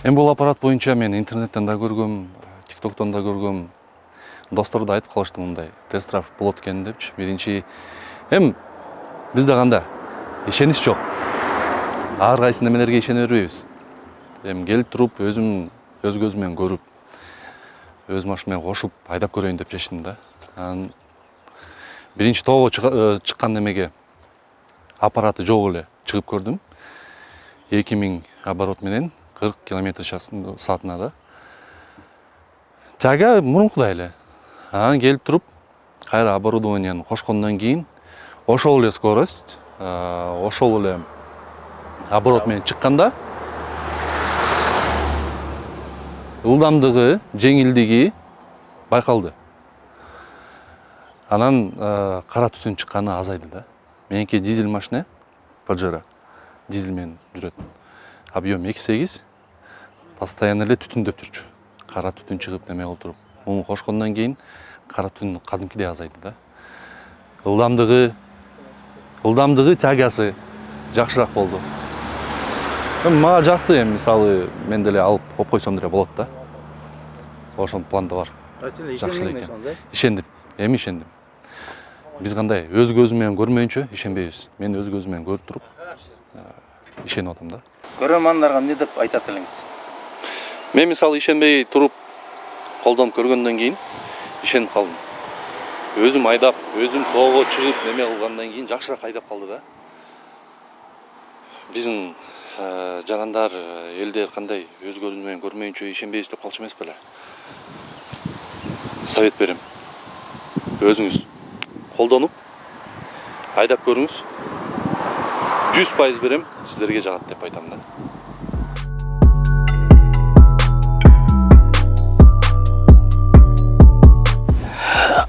Эми бул аппарат боюнча мен интернеттен да көргөм, TikToктон да көргөм. Достор да айтып калышты мындай тест-драйв болот экен депчи. Биринчи эми бизде кандай ишенич жок. Ар кайсы немелерге ишене бербейбиз. Эми келип туруп өзүм өз көзүм менен көрүп, өз машинам менен кошуп айдап көрөйүн деп чечтим да. Анан биринчи тоого чыккан немеге аппараты жок эле чыгып көрдүм. 2000 оборот менен 40 км/саатына да. Тага мурункудай эле. Анан келип туруп, кайра оборудованияны кошкондон кийин ошол эле скорость, ошол эле оборот менен чыкканда ылдамдыгы, жеңилдиги байкалды. Анан кара түтүн чыкканы азайды да. Меники дизель машина, Pajero, дизель менен жүрөт. Объем 2.8, постоянно эле түтүндөп турчу. Кара түтүн чыгып неме болуп туруп. Муну кошкондон кийин кара түтүн кадимкидей азайды да. Ылдамдыгы тягасы жакшыраак болду. Мага жакты, эми мисалы мен деле алып коюп койсом деле болот да. Ошол планда бар. Ишендим. Эми ишендим. Биз кандай өз көзүм менен көрмөйүнчө ишенбейбиз. Мен өз көзүм менен көрүп туруп ишенип атам да. Көрөрмандарга эмне деп айтат элеңиз? Мен мисалы ишенбей туруп колдонуп көргөндөн кийин ишенип калдым. Өзүм айдап, өзүм тоого чыгып неме кылгандан кийин жакшыраак айдап калды да. Биздин жарандар элдер кандай өз көзүм менен көрмөйүнчө ишенбейбиз деп калчу эмес беле? Совет берем. Өзүңүз колдонуп айдап көрүңүз. 100% берем, сиздерге жагат деп айтам да.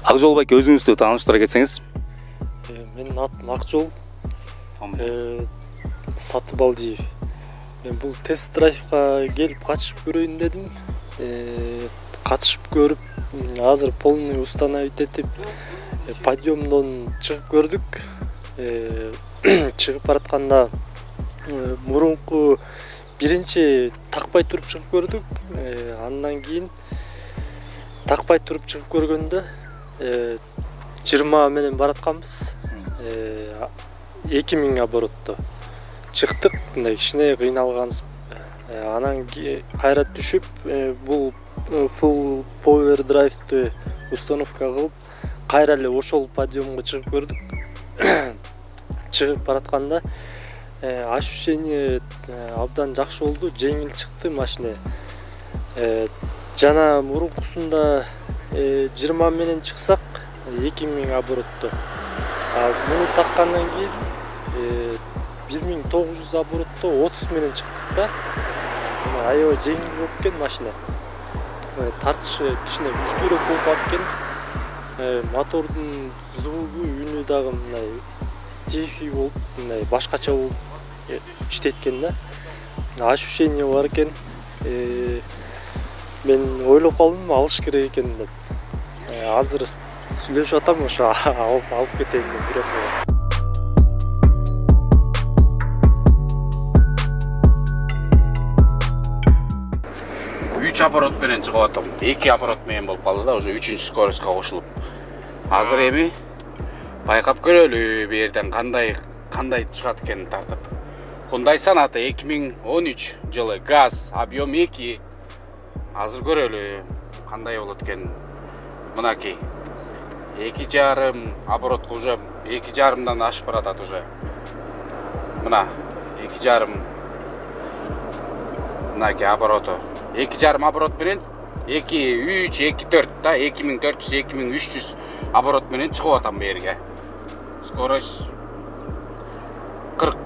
Акжолбек, өзүңүздү тааныштыра кетсеңиз. Менин атым Акжол. Сатыбалдиев. Мен бул тест-драйвга келип катышып көрөйүн дедим. Катышып көрүп, азыр полный установить этип, подъемдон чыгып көрдүк. Чыгып баратканда мурунку биринчи такпай туруп чыгып көрдүк. Андан кийин такпай туруп чыгып көргөндө 20 менен баратканбыз. 2000 оборотто чыктык. Мындай кичине кыйналганбыз. Анан кайра түшүп, бул full power drive'ды установка кылып, кайра эле ошол подъемго чыгып көрдүк. Чыгып баратканда ощущение абдан жакшы болду, жеңил чыкты машина. Жана мурункусунда 20 менен чыксак 2000 оборотто. Муну таккандан кийин 1900 оборотто 30 менен чыктык да. Аябай жеңил болуп кеткен машина. Тартышы кичине күчтүүрөөк болуп кеткен. Мотордун звугу, үнү дагы мындай тихий болуп, мындай башкача болуп иштеткен да. Ощущение бар экен. Мен ойлоп калдым, алыш керек экен деп. Азыр сүйлөшүп атам, ошо алып кетейин деп бирок. 3 оборот менен чыгып атам. 2 оборот менен болуп калды да, уже 3-чү скоростька кошулуп. Азыр эми байкап көрөлү, бу жерден кандай чыгат экенин тартып. Hyundai Sonata 2013 жылы, газ, объем 2. Азыр көрөлү кандай болот экен. Мынакей 2,5 оборотко уже 2,5дан ашып баратат уже. Мына 2,5 мынакей обороту. 2,5 оборот менен 2, 3, 2, 4 да, 2400, 2300 оборот менен чыгып атам бу жерге. Скорость 40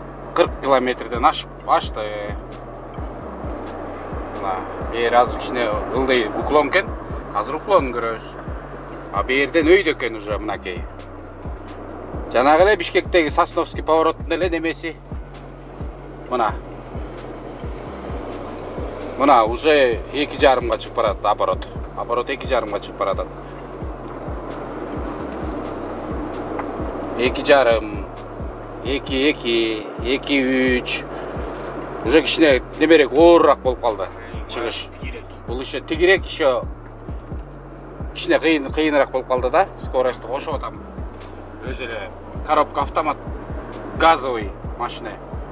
километрден ашты. Мына бу жер азыр кичине ылдый уклон экен. Азыр уклонун көрөбүз. А бу жерден өйдө экен уже мынакей. Жанагы эле Бишкектеги Сосновский повороттун эле немеси. Мына уже 2,5га чыгып барат оборот. Оборот 2,5га чыгып барат. 2,5, 2, 2, 2, 3. Уже кичине немерек оорураак болуп калды. чыгыш. Бул еще тигирээк, еще кичине кыйыныраак болуп калды да. Скоросту кошуп атам. Өзү эле коробка автомат газовый машина.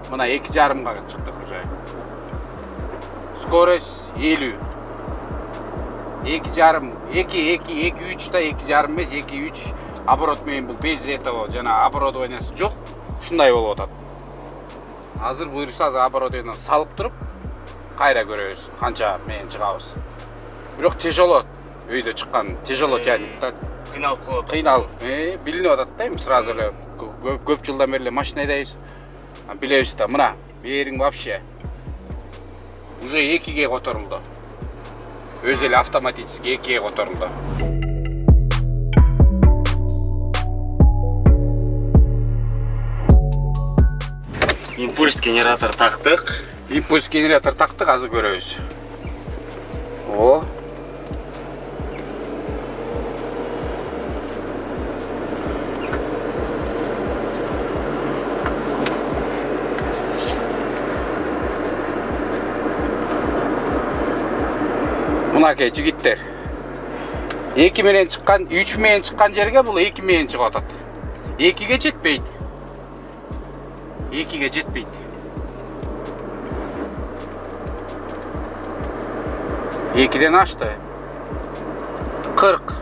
Мына 2,5-га чыктык уже. Скорость 50. 2,5, 2,3 да 2,5 эмес, 2,3 оборот менен бул без этого жана оборудованиясы жок. Ушундай болуп атат. Азыр буюрса оборудованияны салып туруп, кайра көрөбүз, канча менен чыгабыз. Бирок тяжело, өйдө чыккан, тяжело тянет да. Кыйналып, билинип атат да, эми сразу эле көп жылдан бери эле машина айдайбыз. Билебиз да, мына бериң вообще уже 2ге которулду. Өзү эле автоматически 2ге которулду. Импульс генератор тактык. Импульс генератор тактык, азыр көрөбүз. О. Мынакей жигиттер. 2 менен чыккан, 3 менен чыккан жерге бул 2 менен чыгып атат. 2ге жетпейт. 2ге жетпейт. Екіден ашты. 40.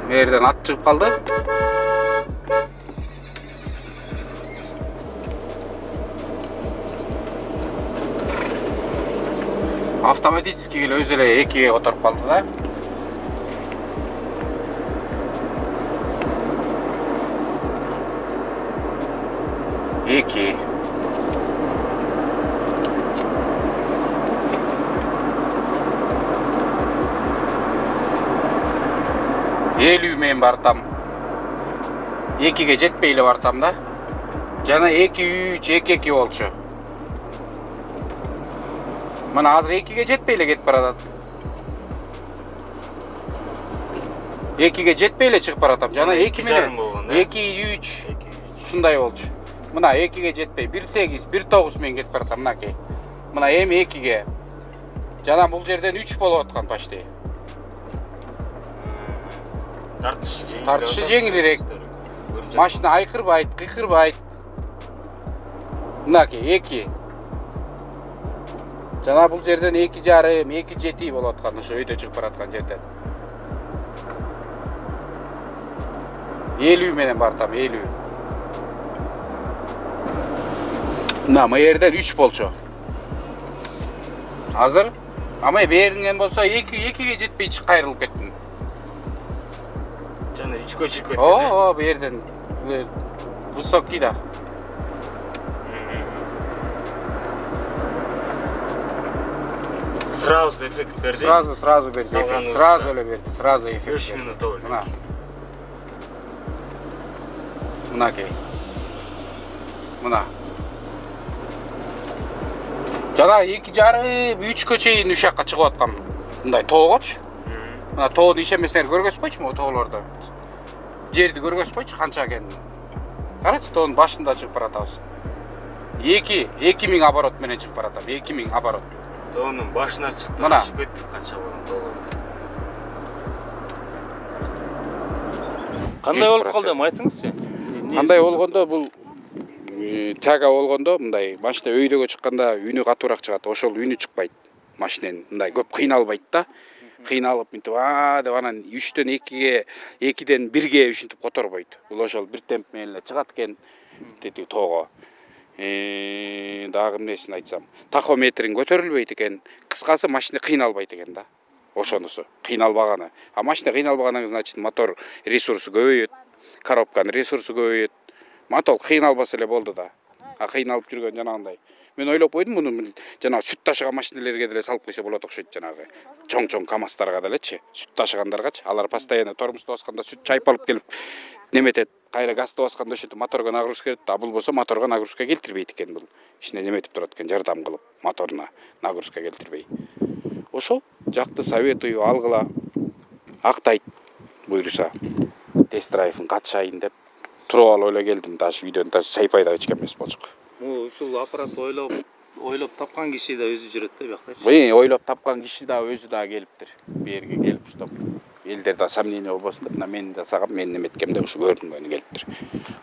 Мерден ат чыгып калды. Автоматически эле өзү эле 2ге которуп калды да. Эки. Элүү менен бартам. 2ге жетпей эле бартам да. Жана 2-3, 2-2 болчу. Мына азыр 2ге жетпей эле кетип баратат. 2ге жетпей эле чыгып баратам. Жана 2 менен 2-3 ушундай болчу. Мына 2ге жетпей 1.8, 1.9 менен кетип баратам мынакей. Мына эми 2ге. Жана бул жерден 3 болуп аткан почти. Тартышы жеңилирээк. Машина айкырбайт, кыйкырбайт. Мынакей 2. Жана бул жерден 2,5, 2,7 болуп аткан, ошо өйдө чыгып бараткан жерден. 50 менен бартам, 50. Мына жерден 3 болчу. Азыр ама беринген болсо 2ге жетпей кайрылып кеттим. Жана 3кө чыгып кетти. О, бу жерден высокий да. Сразу эффект берди. Сразу берди. Сразу эле берди. Сразу эффект. 5 минут болду. Мына. Мынакей. Мына. Жана 2,5, 3кө чейин уш жакка чыгып аткан. Мындай тоогочу. Мына тоонун ишемесиңер көргөзбөйчүмү тоолордо? Жерди көргөзбөйчү канча экенин. Карачы, тоонун башында чыгып баратабыз. 2000 оборот менен чыгып баратам. 2000 оборот. Тоонун башына чыкты. Мына. Ашып кетти канча болгон тоолордо. Кандай болуп калды, айтыңызчы? Кандай болгондо бул тяга болгондо мындай машина өйдөгө чыкканда үнү катуураак чыгат. Ошол үнү чыкпайт машинанын. Мындай көп кыйналбайт да. Кыйналып мынтип деп анан 3дөн 2ге, 2ден 1ге ушинтип которбойт. Бул ошол бир темп менен эле чыгат экен тетиги тоого. Дагы эмнесин айтсам, тахометрин көтөрүлбөйт экен. Кыскасы машина кыйналбайт экен да. Ошонусу кыйналбаганы. А машина кыйналбагандан кийин значит мотор ресурсу көбөйөт, коробканын ресурсу көбөйөт. Мотор кыйналбаса эле болду да. А кыйналып жүргөн жанагындай. Мен ойлоп койдум муну жанагы сүт ташыган машинелерге деле салып койсо болот окшойт, жанагы чоң КамАЗдарга делечи, сүт ташыгандаргачы. Алар постоянно тормозду басканда сүт чайып алып келип неметет, кайра газды басканда ошентип моторго нагрузка берет. А бул болсо моторго нагрузка келтирбейт экен бул. Ичине неметип турат экен, жардам кылып моторуна нагрузка келтирбей. Ошол жакты советую алгыла. Актайт буйруса. Тест-драйвын катышайын деп туруп алып эле келдим. Даже видеону даже чайпай да ичкен эмес болчук. Ушул аппаратты ойлоп ойлоп тапкан киши да өзү жүрөт да бияктачы. Ойлоп тапкан киши да өзү да келиптир. Берге келип уштап. Элдер да сомнение болбосун деп, мына мен жасагам, мен неметкем деп ушу көрүнгөнү келиптир.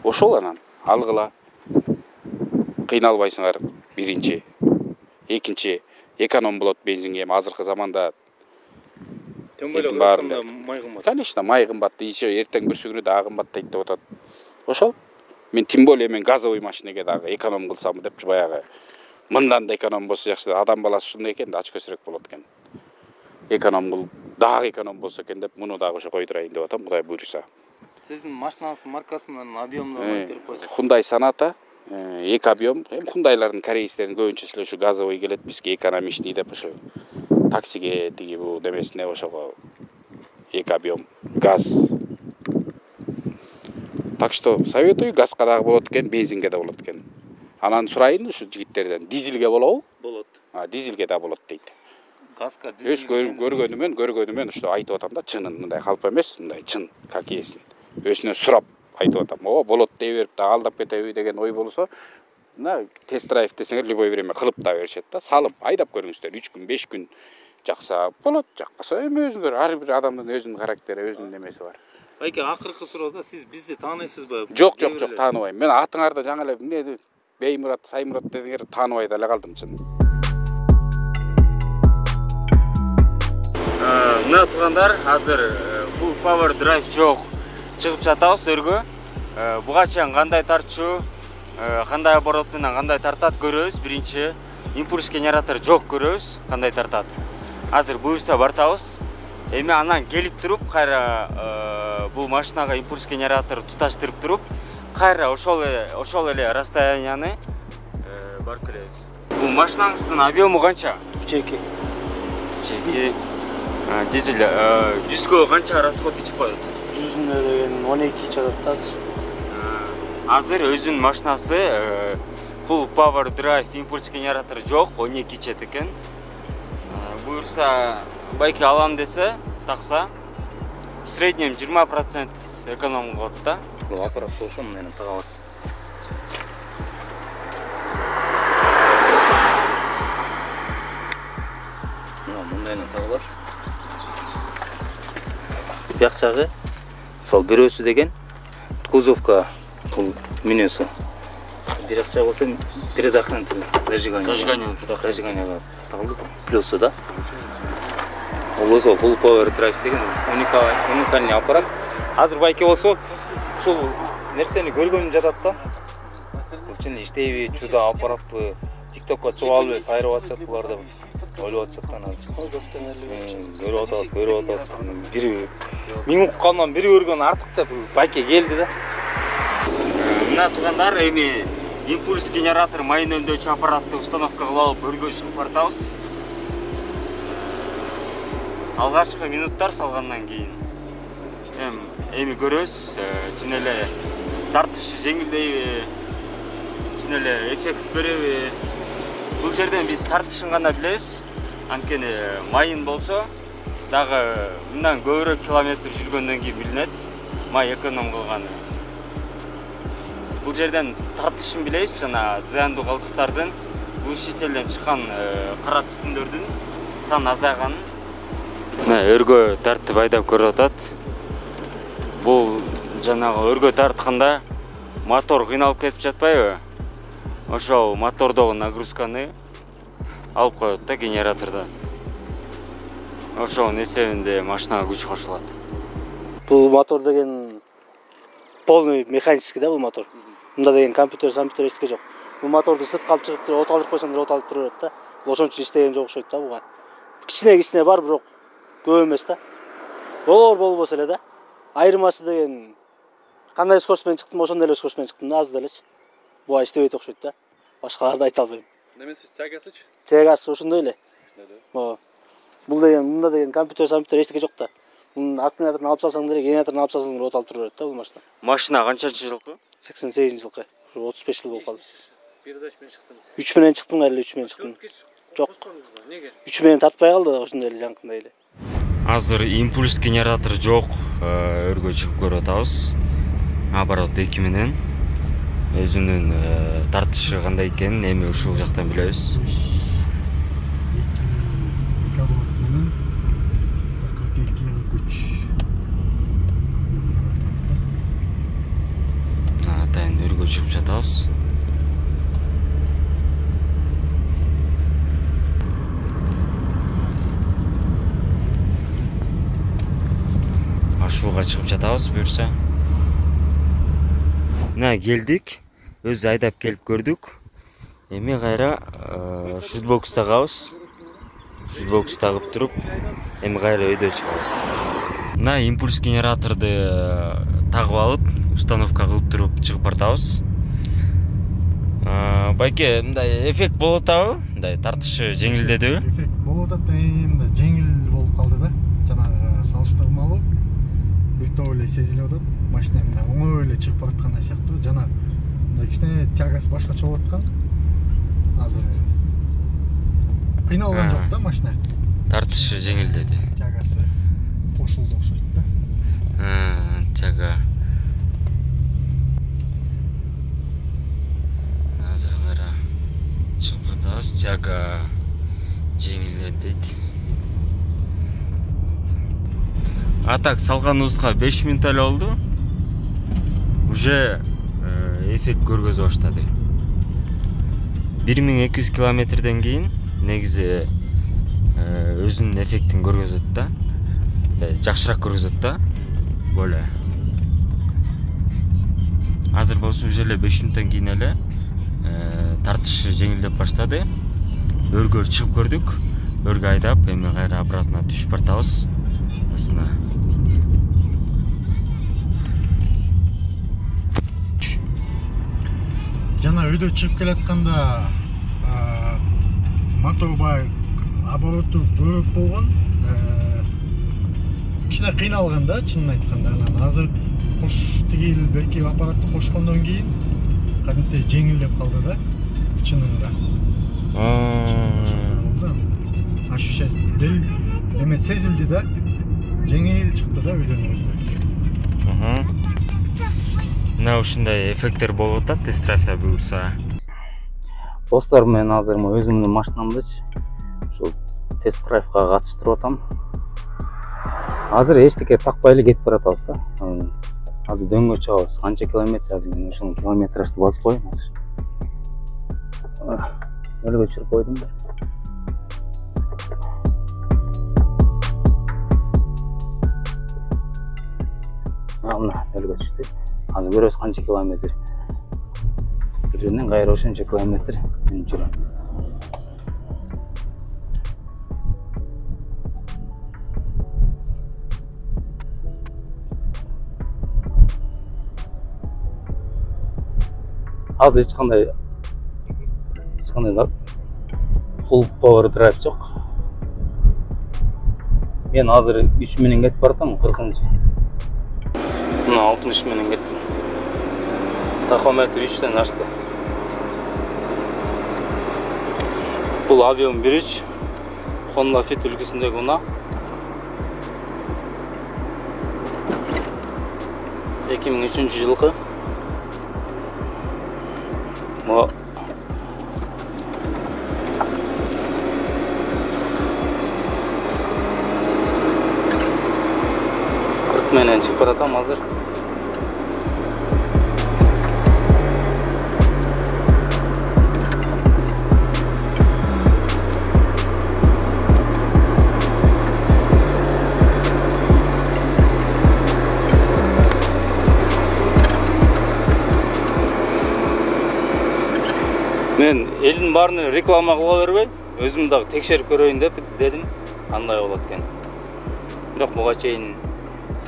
Ошол анан алгыла. Кыйналбайсыңар биринчи. Экинчи эконом болот бензинге, эми азыркы заманда. Тем более Кыргызстанда май кымбат. Конечно, май кымбат, ичи эртең бүрсү күнү дагы кымбаттайт деп атат. Ошол. Мен тем более мен газовый машинеге дагы эконом кылсам деп баягы мындан да эконом болсо жакшы. Адам баласы ушундай экен да, ачкөсүрөк болот экен. Эконом кыл, дагы эконом болсо экен деп, муну дагы ошо койдурайын деп атам, Кудай буйруса. Сиздин машинаңыздын маркасынан объемдон берип койсоң. Hyundai Sonata, эки объем. Эми Hyundai'лардын корейцтердин көбүнчөсү ушу газовый келет, бизге экономичный деп ушу таксиге тиги бул демесине ошого эки объем газ. Так что советую, газга дагы болот экен, бензинге да болот экен. Анан сурайын ушу жигиттерден, дизелге болобу? Болот. Дизелге да болот дейт. Газга дизелге. Өз көргөнүмөн ушто айтып атам да, чынын, мындай калп эмес, мындай чын, как есин. Өзүнө сурап айтып атам. О, болот дей берип да алдап кетеби деген ой болсо, мына тест-драйв десеңер любой время кылып да беришет да. Салып, айдап көрүңүздөр, 3 күн, 5 күн жакса болот, жакпаса эми өзүңөр, ар бир адамдын өзүнүн карактери, өзүнүн немеси бар. Байке, акыркы суроодо сиз бизди тааныйсызбы? Жок, тааныбайм. Мен атыңарды жаңы эле эмне Беймурат, Саймурат дегендер тааныбай деле калдым чын. Мына туугандар, азыр Full Power Drive жок чыгып жатабыз өргө. Буга чейин кандай тартчу, кандай оборот менен кандай тартат көрөбүз. Биринчи импульс генератор жок көрөбүз, кандай тартат. Азыр буйрса бартабыз. Эми анан келип туруп, кайра бул машинага импульс генератор туташтырып туруп, кайра ошол эле расстоянияны барып келебиз. Бул машинаңыздын объему канча? 2. Дизель 100гө канча расход ичип коет? 100-нө деген 12 чыгат да азыр. Азыр өзүнүн машинасы Full Power Drive импульс генератор жок, 12 ичет экен. Буйрса байке алам десе, такса в среднем 20% эконом кылат да. Бул аппарат болсо мени тагабыз. Мындайны табылат. Бияк жагы, мисалы бирөөсү деген кузовка бул мүнөсү. Бияк жагы болсо предохранитель зажигание тагылды. Плюсу да. Болсо Full Power Drive деген уникальный аппарат. Азыр байке болсо ушул нерсени көргөнү жатат да. Бул чын иштейби, чуда аппаратпы, TikTokко чыгып алып сайрап атышат булар деп ойлоп атышат азыр. Көрүп атабыз. Бири мен уккандан бири көргөн артык деп байке келди да. Мына туугандар, эми импульс генератор майын өндөөчү аппаратты установка кылып алып өргө чыгып бартабыз. Алгачкы минуттар салгандан кийин эми көрөбүз, чын эле тартыш жеңилдейби, чын эле эффект береби. Бул жерден биз тартышын гана билебиз. Анткени майын болсо дагы мындан көбүрөөк километр жүргөндөн кийин билинет май эконом кылганы. Бул жерден тартышын билебиз, жана зыяндуу калдыктардын, бул шетелден чыккан кара түтүндөрдүн саны азайганын. Өргө тартып айдап көрүп атат. Бул жанагы өргө тартканда мотор кыйналып кетип жатпайбы? Ошол мотордогу нагрузканы алып коет да генератордон. Ошонун эсебинде машинага күч кошулат. Бул мотор деген полный механический да бул мотор. Мында деген компьютер эстеке жок. Бул моторду сыртка алып чыгып туруп, от алдырып койсоң от алдырып тура берет да. Ошон үчүн иштеген жок окшойт да буга. Кичине бар, бирок көп эмес да. Болбосо эле да. Айырмасы деген кандай скорость менен чыктым, ошондой эле скорость менен чыктым да, аз делечи. Буга иштебейт окшойт да. Башкаларды айта албайм. Немесе тягасычы? Тягасы ошондой эле. Бул деген мында деген компьютер эстеке жок да. Мунун аккумуляторун алып салсаң деле, генераторун алып салсаң деле от алдырып тура берет да бул машина. Машина канчанчы жылкы? 88-жылкы. Ушу 35 жыл болуп калды. Передач менен чыктыңыз. 3 менен чыктым, эле 3 менен чыктым. Жок. Неге? 3 менен тартпай калды, ошондой эле жанкындай эле. Азыр импульс генератор жок, өргө чыгып көрүп атабыз. Оборот 2 менен. өзүнүн тартышы кандай экенин эми ушул жактан билебиз. 2 оборот менен 42 күч. Атайын өргө чыгып жатабыз. Ашууга чыгып жатабыз буюрса. Мына келдик. Өзү айдап келип көрдүк. Эми кайра шутбокс тагабыз. Шутбокс тагып туруп, эми кайра өйдө чыгабыз. Мына импульс генераторду тагып алып, установка кылып туруп чыгып бартабыз. Байке, мындай эффект болуп атабы? Мындай тартышы жеңилдедиби? Эффект болуп атат, мындай жеңил болуп калды да. Жанагы салыштырмалуу бир топ эле сезилип атат. Машина мындай оңой эле чыгып бараткандай сыяктуу. Жана мындай кичине тягасы башкача болуп аткан. Азыр кыйналган жок да машина. Тартышы жеңилдеди. Тягасы кошулду окшойт да. Тяга. Азыр кайра чыгып атабыз. Тяга жеңилдеди дейт. Атак салганыбызга 5 минут эле болду. Уже эффект көргөзө баштады. 1200 километрден кийин негизи өзүнүн эффектин көргөзөт да. Жакшыраак көргөзөт да. Боле. Азыр болсо уже эле 5 минуттан кийин эле тартышы жеңилдеп баштады. Өргө чыгып көрдүк. Өргө айдап, эми кайра обратно түшүп бартабыз. Асына. Жана өйдө чыгып келатканда мотор бай обороту көбүрөөк болгон. Кичине кыйналган да, чынын айтканда. Анан азыр тигил белки аппаратты кошкондон кийин кадимдей жеңилдеп калды да, чынында. Ощущается, эме сезилди да, жеңил чыкты да өйдөн өзүнө. Мына ушундай эффекттер болуп атат тест-драйвда буюрса. Достор, мен азыр өзүмдүн машинамдычы ушул тест-драйвга катыштырып атам. Азыр эчтеке такпай эле кетип баратабыз да. Азыр дөңгө чыгабыз. Канча километр, азыр мен ушул километражды басып коеюн азыр. Өлгө чыгып койдум. Мына өлгө түштү. Азыр көрөбүз канча километр. Бир жерден кайра ошончо километр мен жүрөм. Азыр эч кандай full power drive жок. Мен азыр 3 менен кетип баратам, 40-чы. Мына 60 менен кеттим. Тахометр 3тен ашты. Бул Avion 1.3 Honda Fit үлгүсүндөгү унаа. 2003-жылкы. Мо 40 менен чыгып баратам азыр. Мен элдин баарына реклама кыла бербей, өзүм дагы текшерип көрөйүн деп дедим, кандай болот экен. Бирок буга чейин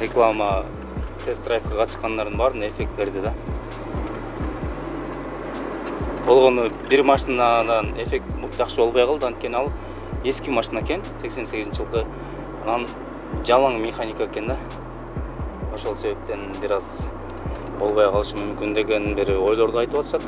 реклама тест-драйвга катышкандардын баарына эффект берди да. Болгону бир машинадан эффект жакшы болбой калды, анткени ал эски машина экен, 88-жылкы. Анан жалаң механика экен да. Ошол себептен бир аз болбой калышы мүмкүн деген бир ойлорду айтып атышат.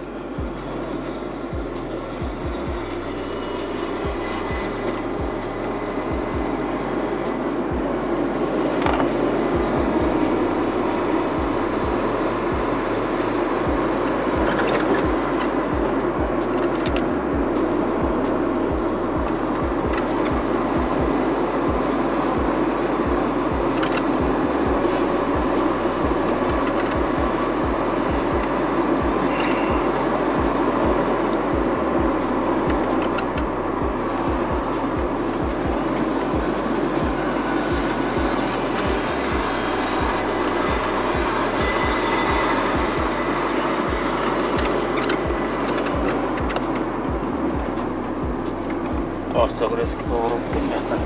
башка резко поворот келмейяктан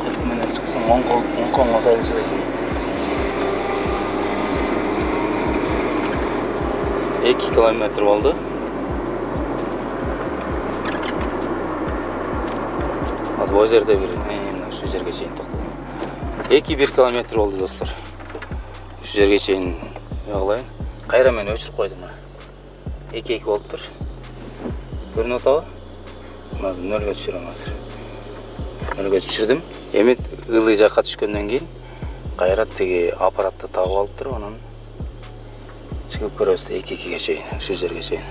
40 менен чыксаң оң колго сайын сүрөсүң. 2 километр болду. Азыр бул жерде бир ушу жерге чейин токтодум. 2-1 километр болду достор. Ушу жерге чейин кылайын. Кайра мен өчүрүп койдум. 2-2 болуптур. Көрүнүп атабы? Азыр нөлгө түшүрөм азыр. Нөлгө түшүрдүм. Эми ылый жакка түшкөндөн кийин кайра тиги аппаратты тагып алып туруп, анан чыгып көрөбүз 2-2ге чейин, ушу жерге чейин.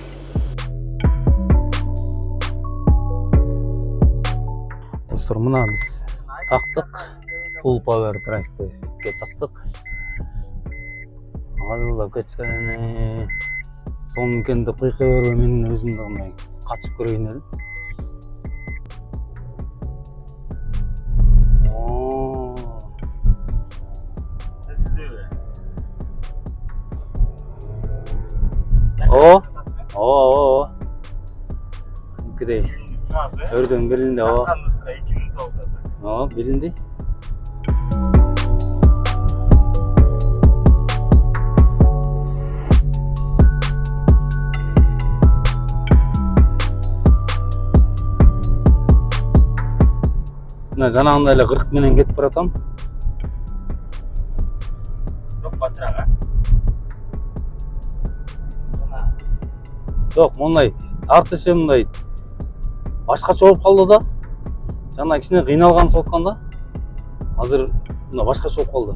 Достор, мына биз тактык. Full power drive'ды тактык. Алып кеткен соң кенде кыйка бербей менин өзүмдү кандай качып көрөйүн эле. Кыдай. Өрдөн билинди, Кандыска 2 минут алды. Билинди. Жанагындай эле 40 менен кетип баратам. Жок, батырага. Жок, мындай тартышы мындай башкача болуп калды да. Жана кичине кыйналган соткон да. Азыр мына башкача болуп калды.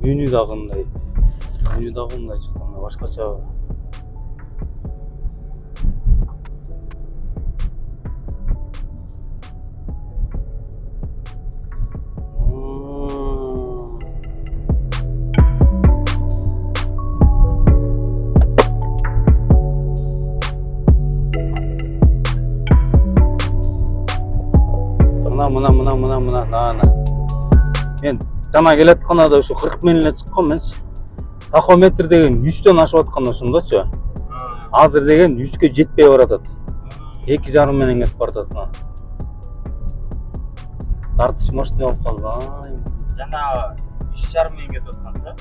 Үнү дагы мындай чыккан, башкача. Мына. Мен жана келатканда ушу 40 менен эле чыккан менчи. Тахометр деген 3төн ашып аткан ошондочу. Азыр деген 3кө жетпей баратат. 2,5 менен кетип баратат. Тартыш машина болуп калды. Жана 3,5 менен кетип атканса?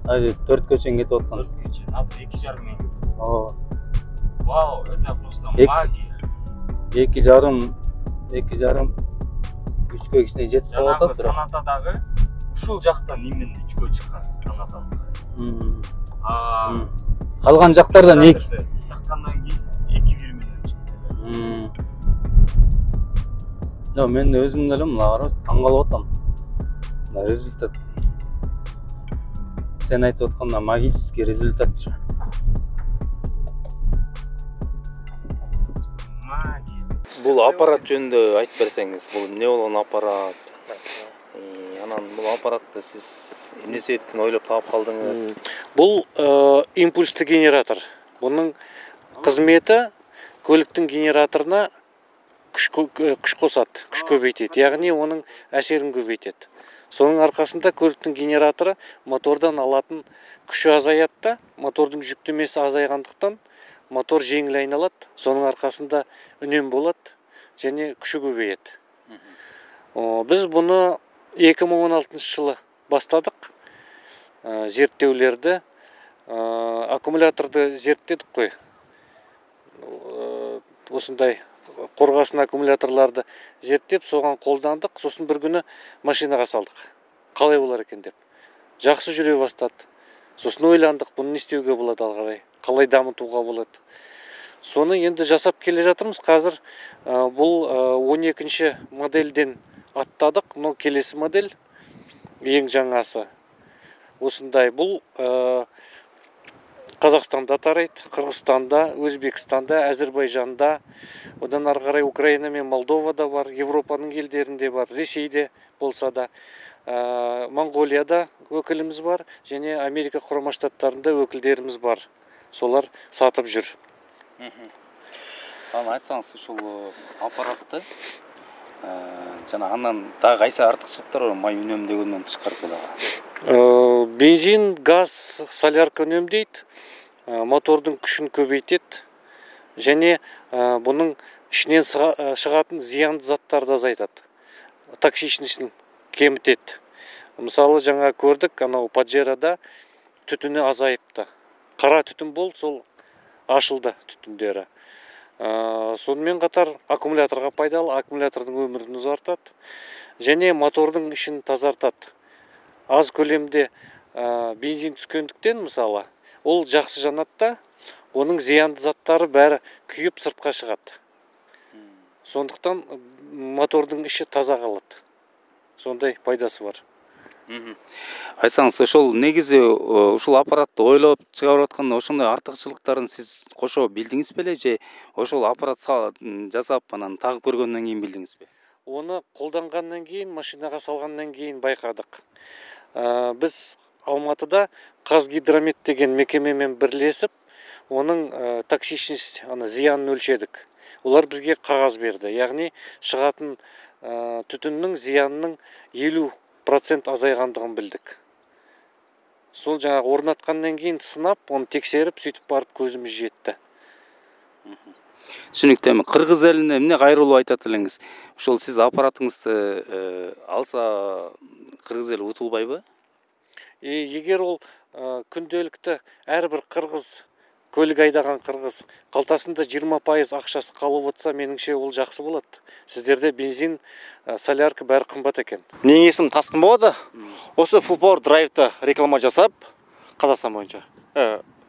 4кө чейин кетип аткан. 4кө чейин. Азыр 2,5 менен кетип аткан. Вау, это просто магия. 2,5 3кө кичине жетип калат. Санатадагы ушул жактан именно 3кө чыккан санатада. Калган жактардан 2 таккандан кийин 2,1 менен чыкты. Мен да өзүм деле мына карап таң калып атам. Мына результат. Сен айтып атканда магический результат. Бул аппарат жөнүндө айтып берсеңиз, бул эмне болгон аппарат? Анан бул аппаратты сиз эмне себептен ойлоп таап калдыңыз? Бул импульстуу генератор. Бунун кызмети көлүктүн генераторуна күч косат, күч көбөйтөт. Ягни онун әсерин көбөйтөт. Сонун аркасында көлүктүн генератору мотордон алатын күчү азаят да, мотордун жүктөмөсү азайгандыктан мотор жеңил айналат. Сонун аркасында үнөм болот және күчү көбөйөт. Биз буну 2016 жылы бастадык. Зерттөөлөрдү, аккумуляторду зерттедик кой. Осундай коргасын аккумуляторларды зерттеп, согон колдандык. Сосын бир күнү машинага салдык. Калай болор экен деп. Жакшы жүрө баштады. Сосын ойландык, буну эмне истөөгө болот ары карай, калай дамытууга болот. Сону енді жасап келе жатырмыз. Қазір бұл 12-ші модельден аттадық. Бұл келесі модель, ең жаңасы. Осындай бұл Қазақстанда тарайды, Қырғызстанда, Өзбекстанда, Әзірбайжанда, одан ары қарай Украина мен Молдовада бар, Европаның елдерінде бар, Ресейде болса да, Монголияда өкіліміз бар, және Америка Құрама Штаттарында өкілдеріміз бар. Солар сатып жүр. Айтсаңыз, ушул аппаратты жана андан дагы кайсы артыкчылыктар бар май үнөмдөгөндөн тышкары дагы? Бензин, газ, солярка үнөмдейт, мотордун күчүн көбөйтөт, және бұның ішінен шығатын зиянды заттарды азайтады, токсичностін кемітеді. Мысалы жаңа көрдік, анау Паджерада түтіні азайыпты. Қара түтін бол, сол ашылды түтіндері. Сонымен қатар аккумуляторға пайдалы, аккумулятордың өмірін ұзартады және мотордың ішін тазартады. Аз көлемде бензин түскендіктен, мысалы, ол жақсы жанады да, оның зиянды заттары бәрі күйіп сыртқа шығады. Сондықтан мотордың іші таза қалады. Сондай пайдасы бар. Айтсаңыз, ошол негизи ушул аппаратты ойлоп чыгарып атканда ошондой артыкчылыктарын сиз кошо билдиңиз беле же ошол аппарат жасап анан тагып көргөндөн кийин билдиңизби? Оны колдангандан кийин, машинага салгандан кийин байкадык. Биз Алматыда Қазгидромет деген мекемемен бирлешип, оның токсичность, зиянын өлчедик. Олар бизге кагаз берди. Яғни шығатын түтүннің зиянының 50% азайғандығын білдік. Сол жаңағы орнатқаннан кейін сынап, оны тексеріп, сөйтіп барып көзіміз жетті. Түсінікті. Қырғыз еліне эмне кайрылуу айтат элеңиз? Ошол сиз аппаратыңызды алса Қырғыз ели утулбайбы? Егер ол күнделікті әрбір қырғыз, көлік айдаған қырғыз қалтасында 20% ақшасы қалып отса, меніңше ол жақсы болады. Сіздерде бензин, солярка бәрі қымбат екен. Менің есімім Тасқын болады. Осы Full Power Drive'ды реклама жасап, Қазақстан бойынша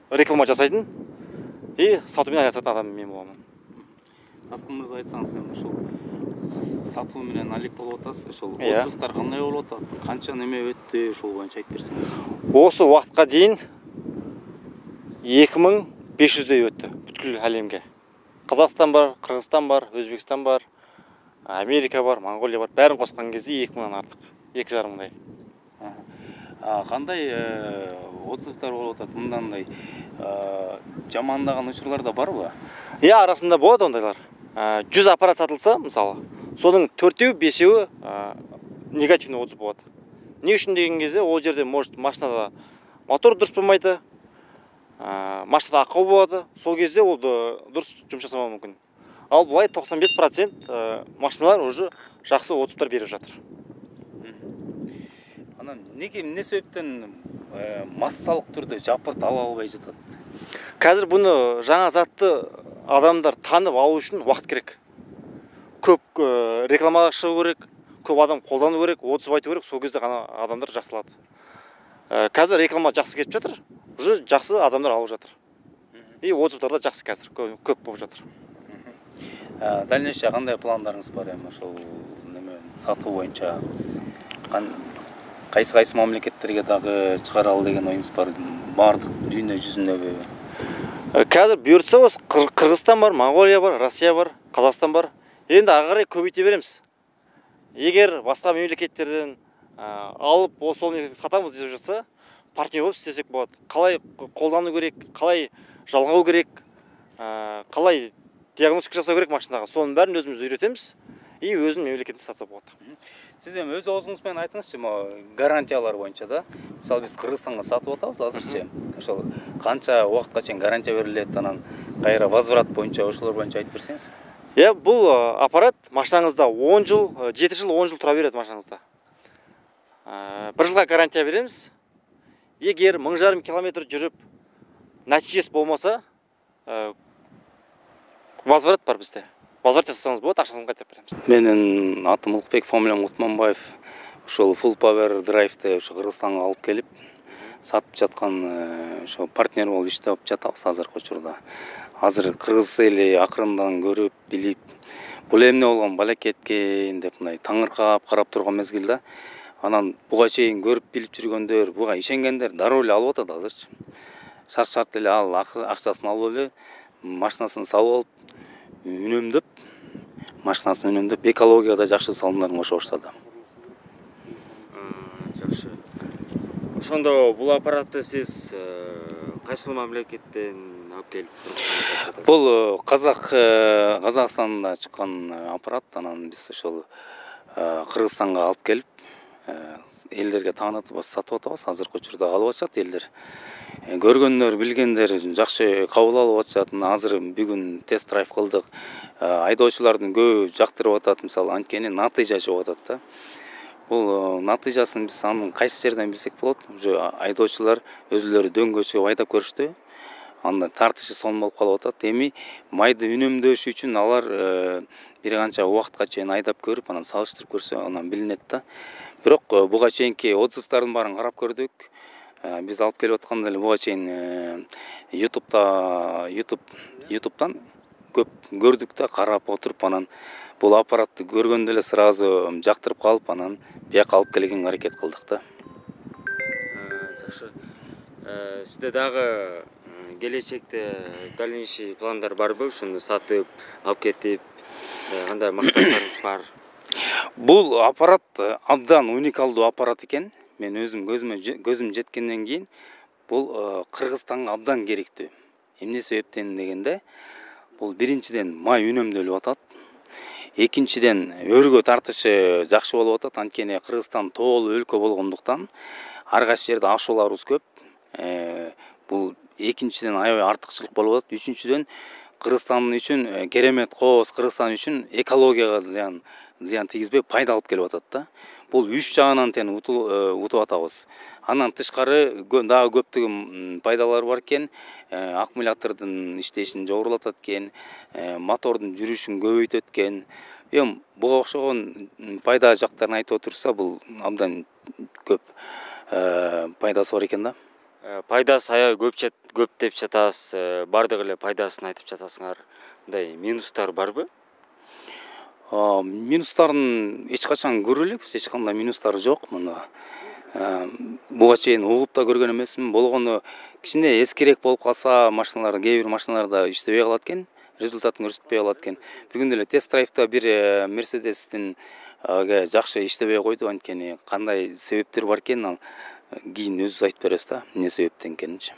реклама жасайтын и сатумен айналысатын адам мен боламын. Тасқын мырза, айтсаңыз, ошол сатуу менен алек болуп атасыз, ошол отзывдар кандай болуп атат? Канча неме өттү, ошол боюнча айтып берсеңиз. Осы уақытқа дейін 2500-дей өтті бүткіл әлемге. Қазақстан бар, Қырғызстан бар, Өзбекстан бар, Америка бар, Монголия бар. Бәрін қосқан кезде 2000-нан артық, 2,5 мыңдай. Қандай отзывдар болуп атат? Мындандай жамандаган учурлар да барбы? Арасында болады ондайлар. 100 аппарат сатылса, мысалы, соның 4-5-еуі негативный отзыв болады. Не үшін деген кезде, ол жерде может машинада мотор дұрыс болмайды, машинада ақау болады, сол кезде ол дұрыс жұмыс жасамауы мүмкін. Ал бұлай 95% машиналар уже жақсы отзывтар беріп жатыр. Анан неге, не себептен массалық түрде жапырт ала албай жатат? Қазір бұны жаңа затты адамдар танып алу үшін уақыт керек. Көп рекламаға шығу керек, көп адам қолдану керек, отзыв айту керек, сол кезде ғана адамдар жақсылады. Қазір реклама жақсы кетіп жатыр, уже жақсы адамдар алып жатыр. И отзывтар да жақсы қазір, көп болып жатыр. Дальнейшее қандай пландарыңыз бар эми ошол сатуу боюнча? Кайсы мамлекеттерге дагы чыгаралы деген оюңуз бар? Бардык дүйнө жүзүндөбү? Қазір бұйыртса осы Қырғызстан бар, Монголия бар, Россия бар, Қазақстан бар. Енді ары қарай көбейте береміз. Егер басқа мемлекеттерден алып, сол сатамыз деп жатса, партнер болып істесек болады. Қалай қолдану керек, қалай жалғау керек, қалай диагностика жасау керек машинаға. Соның бәрін өзіміз үйретеміз и өзін мемлекетте сатса болады. Сіз өз аузыңызбен айтыңызчы, гарантиялар боюнча да. Мисалы биз Кыргызстанга сатып атабыз азырчы. Ошол канча убакытка чейин гарантия берилет, анан кайра возврат боюнча, ошолор боюнча айтып берсеңиз. Бұл аппарат машинаңызда 10 жыл, 7 жыл, 10 жыл тұра береді машинаңызда. 1 жылға гарантия береміз. Егер 1500 километр жүріп, нәтижесі болмаса, возврат бар бізде. Возврат жасасаңыз болады, ақшасын қайтарып береміз. Менин атым Улукбек, фамилиям Кутманбаев. Ошол Full Power Drive'ды ошо Кыргызстанга алып келип, сатып жаткан ошо партнер болуп иштеп жатабыз азыркы учурда. Азыр Кыргыз эли акырындан көрүп, билип, бул эмне болгон балекет экен деп мындай таңыркап карап турган мезгилде, анан буга чейин көрүп билип жүргөндөр, буга ишенгендер дароо эле алып атат азырчы. Шарт эле ал акчасын алып эле, машинасын салып алып, үнөмдөп, машинасын үнөмдөп, экологияга да жакшы салымдарын кошо баштады. Жакшы. Ошондо бул аппаратты сиз кайсы мамлекеттен алып келип жатасыз? Бул Казакстанда чыккан аппарат, анан биз ошол Кыргызстанга алып келип элдерге таанытып сатып атабыз. Азыркы учурда алып атышат элдер. Көргөндөр, билгендер жакшы кабыл алып атышат. Азыр бүгүн тест драйв кылдык. Айдоочулардын көбү жактырып атат, мисалы анткени натыйжа чыгып атат да. Бул натыйжасын биз анын кайсы жерден билсек болот? Уже айдоочулар өзүлөрү дөңгө чыгып айдап көрүштү. Анда тартышы сонун болуп калып атат. Эми майды үнөмдөш үчүн алар бир канча убакытка чейин айдап көрүп, анан салыштырып көрсө анан билинет да. Бирок буга чейинки отзывдардын баарын карап көрдүк. Биз алып келип атканда эле буга чейин YouTube'дан көп көрдүк да, карап отуруп, анан бул аппаратты көргөндө эле сразу жактырып калып, анан бияка алып келгенге аракет кылдык да. Жакшы. Сизде дагы келечекте дальнейший пландар барбы? Ушуну сатып, алып кетип, кандай максаттарыңыз бар? Бул аппарат абдан уникалдуу аппарат экен. Мен өзүм көзүм жеткенден кийин бул Кыргызстанга абдан керектүү. Эмне себептен дегенде, бул биринчиден май үнөмдөлүп атат. Экинчиден өргө тартышы жакшы болуп атат. Анткени Кыргызстан тоолуу өлкө болгондуктан ар кайсы жерде ашууларыбыз көп. Бул экинчиден аябай артыкчылык болуп атат. Үчүнчүдөн Кыргызстан үчүн керемет кооз, Кыргызстан үчүн экологияга зыян тийгизбей пайда алып келип атат да. Бул үч жагынан тең утуп атабыз. Андан тышкары дагы көптөгөн пайдалары бар экен. Аккумулятордун иштешин жогорулатат экен, мотордун жүрүшүн көбөйтөт экен. Буга окшогон пайда жактарын айтып отурса, бул абдан көп пайдасы бар экен да. Пайдасы аябай көп деп жатасыз. Бардык эле пайдасын айтып жатасыңар. Мындай минустар барбы? Минустарын эч качан көрө элекпиз, эч кандай минустары жок мында. Буга чейин угуп да көргөн эмесмин. Болгону кичине эскирээк болуп калса, машиналар, кээ бир машиналарда иштебей калат экен, результатын көрсөтпөй калат экен. Бүгүн эле тест драйвда бир Mercedes'тин жакшы иштебей койду, анткени кандай себептер бар экенин кийин өзүбүз айтып беребиз да, эмне себептен экенинчи.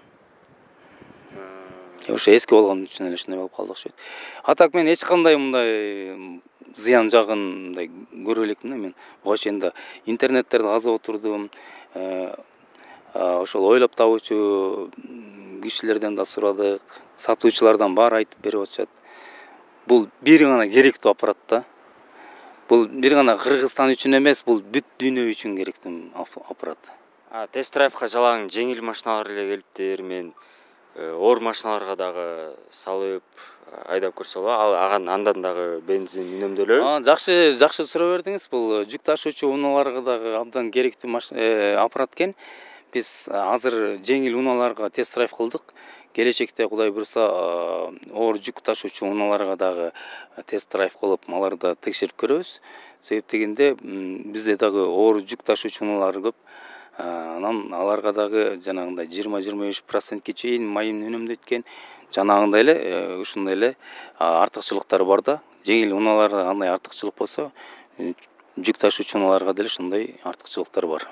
Ошо эски болгон үчүн эле ушундай болуп калды окшойт. Атак мен эч кандай мындай зыян жагын мындай көрө элекмин. Мен буга чейин да интернеттерди казып отурдум. Ошол ойлоп табуучу кишилерден да сурадык, сатуучулардан баары айтып берип атышат. Бул бир гана керектүү аппарат да. Бул бир гана Кыргызстан үчүн эмес, бул бүт дүйнө үчүн керектүү аппарат. Тест драйвга жалаң жеңил машиналар эле келиптир. Мен оор машиналарга дагы салып айдап көрсө болобу? Андан дагы бензин үнөмдөлөбү? Жакшы суроо бердиңиз. Бул жүк ташуучу унааларга дагы абдан керектүү аппарат экен. Биз азыр жеңил унааларга тест драйв кылдык. Келечекте Кудай буйруса оор жүк ташуучу унааларга дагы тест драйв кылып, аларды текшерип көрөбүз. Себеп дегенде бизде дагы оор жүк ташуучу унаалар көп. Анан аларга дагы жанагындай 20-25%ке чейин майын үнөмдөйт экен. Жанагындай эле ушундай эле артыкчылыктары бар да. Жеңил унааларда кандай артыкчылык болсо, жүк ташуучу унааларга деле ушундай артыкчылыктар бар.